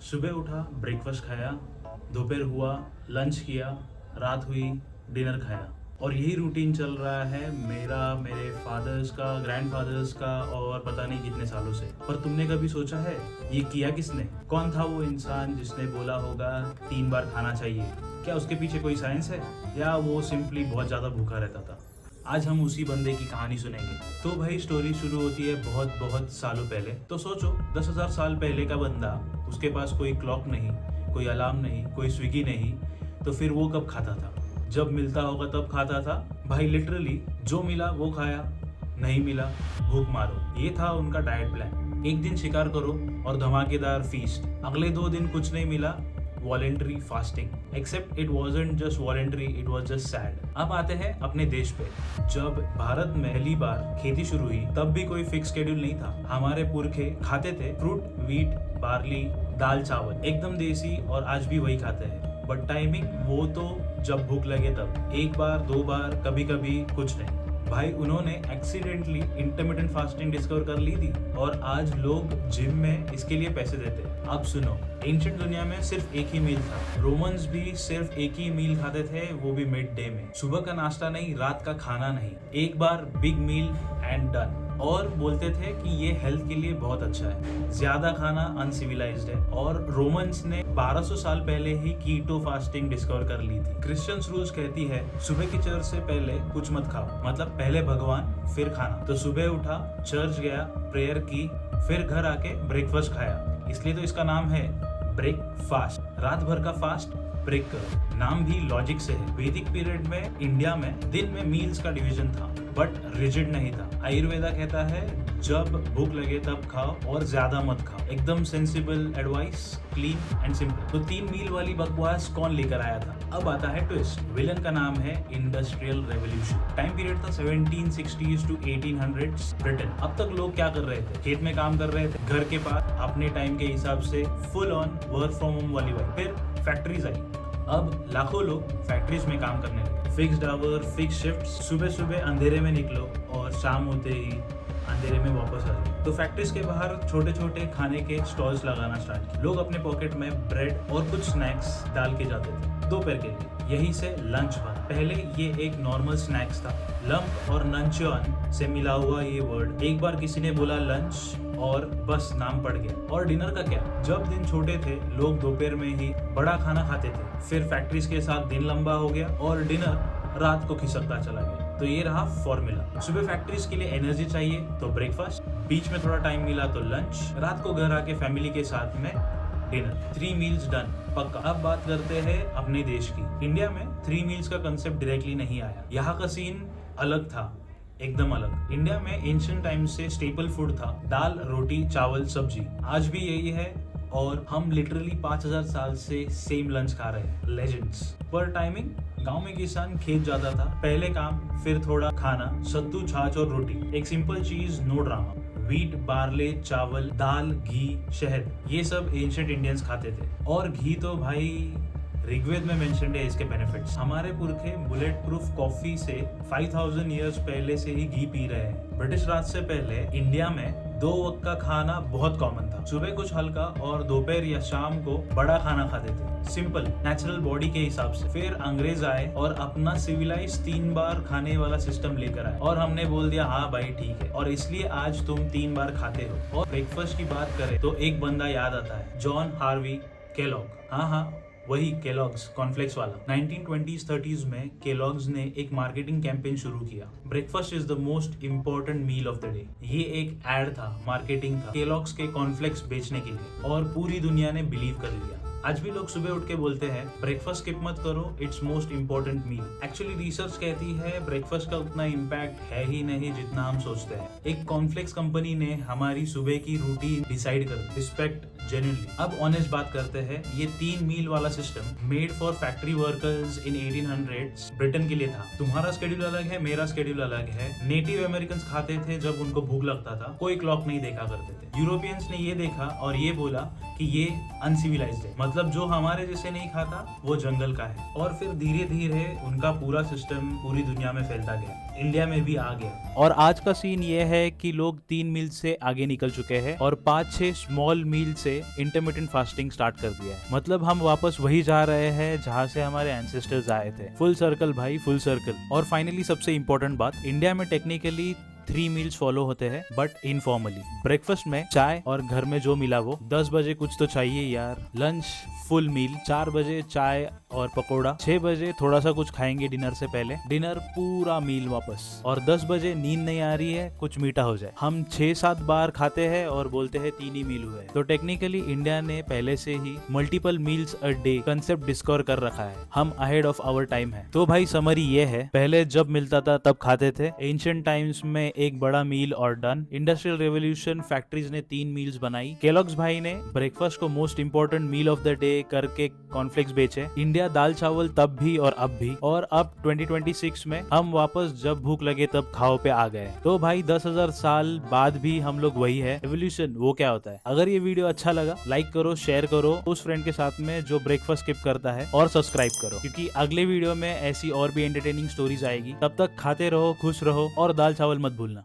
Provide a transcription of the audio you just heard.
सुबह उठा, ब्रेकफास्ट खाया, दोपहर हुआ, लंच किया, रात हुई, डिनर खाया। और यही रूटीन चल रहा है मेरा, मेरे फादर्स का, ग्रैंडफादर्स का और पता नहीं कितने सालों से। पर तुमने कभी सोचा है ये किया किसने? कौन था वो इंसान जिसने बोला होगा 3 बार खाना चाहिए? क्या उसके पीछे कोई साइंस है या वो सिंपली बहुत ज़्यादा भूखा रहता था? आज हम उसी बंदे की कहानी सुनेंगे। तो भाई स्टोरी शुरू होती है बहुत बहुत सालों पहले। तो सोचो 10,000 साल पहले का बंदा, उसके पास कोई क्लॉक नहीं, कोई अलार्म नहीं, कोई स्विगी नहीं, तो फिर वो कब खाता था? जब मिलता होगा तब खाता था भाई। लिटरली जो मिला वो खाया, नहीं मिला भूख मारो। ये था उनका डाइट प्लान। एक दिन शिकार करो और धमाकेदार फीस्ट। अगले 2 दिन कुछ नहीं मिला, voluntary fasting. Except it wasn't just voluntary, it was just sad. अब आते हैं अपने देश पे। जब भारत में पहली बार खेती शुरू हुई तब भी कोई फिक्स शेड्यूल नहीं था। हमारे पुरखे खाते थे फ्रूट, व्हीट, बार्ली, दाल, चावल, एकदम देसी, और आज भी वही खाते हैं। बट टाइमिंग वो तो जब भूख लगे तब, 1 बार 2 बार, कभी कभी कुछ नहीं। भाई उन्होंने एक्सीडेंटली इंटरमिटेंट फास्टिंग डिस्कवर कर ली थी और आज लोग जिम में इसके लिए पैसे देते हैं। अब सुनो, एंशिएंट दुनिया में सिर्फ एक ही मील था। रोमन्स भी सिर्फ एक ही मील खाते थे, वो भी मिड डे में। सुबह का नाश्ता नहीं, रात का खाना नहीं, एक बार बिग मील एंड डन। और बोलते थे कि ये हेल्थ के लिए बहुत अच्छा है। ज्यादा खाना अनसिविलाइज्ड है। और रोमन्स ने 1200 साल पहले ही कीटो फास्टिंग डिस्कवर कर ली थी। क्रिश्चियंस रूल्स कहती है सुबह की चर्च से पहले कुछ मत खाओ, मतलब पहले भगवान फिर खाना। तो सुबह उठा, चर्च गया, प्रेयर की, फिर घर आके ब्रेकफास्ट खाया। इसलिए तो इसका नाम है ब्रेकफास्ट। रात भर का फास्ट ब्रेक करो। नाम भी लॉजिक से है। वैदिक पीरियड में इंडिया में दिन में मील्स का डिवीजन था, बट रिजिड नहीं था। आयुर्वेदा कहता है जब भूख लगे तब खाओ और ज्यादा मत खाओ। एकदम sensible advice, clean and simple. तो 3 मील वाली बकवास कौन लेकर आया था? अब आता है ट्विस्ट। विलन का नाम है इंडस्ट्रियल रेवोल्यूशन। टाइम पीरियड था 1760s to 1800s ब्रिटेन। अब तक लोग क्या कर रहे थे? खेत में काम कर रहे थे, घर के पास, अपने टाइम के हिसाब से full on work from home वाली वाइफ। फिर फैक्ट्रीज आई। अब लाखों लोग फैक्ट्रीज में काम करने लगे। Fixed hour, fix shift. सुबह सुबह अंधेरे में निकलो और शाम होते ही अंधेरे में वापस आ जाओ। तो फैक्ट्रीज के बाहर छोटे छोटे खाने के स्टॉल्स लगाना स्टार्ट किए। लोग अपने पॉकेट में ब्रेड और कुछ स्नैक्स डाल के जाते थे दोपहर के लिए। यही से लंच बना। पहले ये एक नॉर्मल स्नैक्स था। लंप और नंचन से मिला हुआ ये वर्ड। एक बार किसी ने बोला लंच और बस नाम पड़ गया। और डिनर का क्या? जब दिन छोटे थे लोग दोपहर में ही बड़ा खाना खाते थे। फिर फैक्ट्रीज के साथ दिन लंबा हो गया और डिनर रात को खिसकता चला गया। तो ये रहा फॉर्मूला। सुबह फैक्ट्रीज के लिए एनर्जी चाहिए तो ब्रेकफास्ट, बीच में थोड़ा टाइम मिला तो लंच, रात को घर आके फैमिली के साथ में डिनर। 3 मील्स डन पक्का। अब बात करते हैं अपने देश की। इंडिया में 3 मील्स का कंसेप्ट डायरेक्टली नहीं आया। यहाँ का सीन अलग था, एकदम अलग। इंडिया में एंशिएंट टाइम से स्टेपल फूड था दाल, रोटी, चावल, सब्जी। आज भी यही है और हम लिटरली 5000 साल से सेम लंच खा रहे हैं। लेजेंड्स। पर टाइमिंग, गांव में किसान खेत जाता था, पहले काम फिर थोड़ा खाना, सत्तू, छाछ और रोटी। एक सिंपल चीज, नो ड्रामा। व्हीट, बार्ले, चावल, दाल, घी, शहद, ये सब एंशिएंट इंडियंस खाते थे। और घी तो भाई ऋग्वेद में मेंशन्ड है इसके बेनिफिट्स। हमारे पुरखे बुलेट प्रूफ कॉफी से 5000 ईयर्स पहले से ही घी पी रहे हैं। ब्रिटिश राज से पहले इंडिया में 2 वक्त का खाना बहुत कॉमन था। सुबह कुछ हल्का और दोपहर या शाम को बड़ा खाना खाते थे, सिंपल, नेचुरल बॉडी के हिसाब से। फिर अंग्रेज आए और अपना सिविलाइज 3 बार खाने वाला सिस्टम लेकर आए और हमने बोल दिया हाँ भाई ठीक है, और इसलिए आज तुम 3 बार खाते हो। और ब्रेकफास्ट की बात करें तो एक बंदा याद आता है, जॉन हार्वी केलॉग। हाँ, वही केलॉग्स, कॉर्नफ्लेक्स वाला। 1920s-30s में केलॉग्स ने एक मार्केटिंग कैंपेन शुरू किया, breakfast is the most important meal of the day. ये एक एड था, मार्केटिंग था केलॉग्स के कॉर्नफ्लेक्स बेचने के लिए, और पूरी दुनिया ने बिलीव कर लिया। आज भी लोग सुबह उठ के बोलते हैं ब्रेकफास्ट स्किप मत करो, it's most important meal. Actually research कहती है ब्रेकफास्ट का उतना इम्पैक्ट है ही नहीं जितना हम सोचते हैं। एक कॉर्नफ्लेक्स कंपनी ने हमारी सुबह की रूटीन डिसाइड कर दी। Respect genuinely. अब ऑनेस्ट बात करते हैं, ये 3 मील वाला system made for factory workers in 1800s Britain के लिए था। तुम्हारा शेड्यूल अलग है, मेरा शेड्यूल अलग है। नेटिव अमेरिकन खाते थे जब उनको भूख लगता था, कोई क्लॉक नहीं देखा करते थे। यूरोपियंस ने ये देखा और ये बोला कि ये अनसिविलाइज्ड है, मतलब जो हमारे जैसे नहीं खाता वो जंगल का है। और फिर धीरे धीरे उनका पूरा सिस्टम पूरी दुनिया में फैलता गया, इंडिया में भी आ गया। और आज का सीन ये है कि लोग 3 मील से आगे निकल चुके हैं और 5-6 स्मॉल मील से से इंटरमिटेंट फास्टिंग स्टार्ट कर दिया है। मतलब हम वापस वही जा रहे हैं जहाँ से हमारे एंसेस्टर्स आए थे। फुल सर्कल भाई, फुल सर्कल। और फाइनली सबसे इंपॉर्टेंट बात, इंडिया में टेक्निकली 3 मील्स फॉलो होते हैं बट इनफॉर्मली। ब्रेकफास्ट में चाय और घर में जो मिला वो। 10 बजे कुछ तो चाहिए यार। Lunch full meal. 4 बजे चाय और पकोड़ा। 6 बजे थोड़ा सा कुछ खाएंगे डिनर से पहले। डिनर पूरा मील वापस। और 10 बजे नींद नहीं आ रही है, कुछ मीठा हो जाए। हम 6-7 बार खाते हैं और बोलते हैं 3 ही मील हुए। तो टेक्निकली इंडिया ने पहले से ही multiple meals a day concept discover कर रखा है। हम अहेड ऑफ आवर टाइम है। तो भाई समरी ये है, पहले जब मिलता था तब खाते थे। एंशिएंट टाइम्स में एक बड़ा मील और डन। इंडस्ट्रियल रेवोल्यूशन, फैक्ट्रीज ने 3 मील्स बनाई। केलॉग्स भाई ने ब्रेकफास्ट को most important meal of the day करके कॉर्नफ्लेक्स बेचे। इंडिया दाल चावल तब भी और अब भी। और अब 2026 में हम वापस जब भूख लगे तब खाओ पे आ गए। तो भाई 10,000 साल बाद भी हम लोग वही है। एवोल्यूशन वो क्या होता है? अगर ये वीडियो अच्छा लगा, लाइक करो, शेयर करो उस फ्रेंड के साथ में जो ब्रेकफास्ट स्किप करता है, और सब्सक्राइब करो, क्योंकि अगले वीडियो में ऐसी और भी एंटरटेनिंग स्टोरीज आएगी। तब तक खाते रहो, खुश रहो और दाल चावल मत भूलना।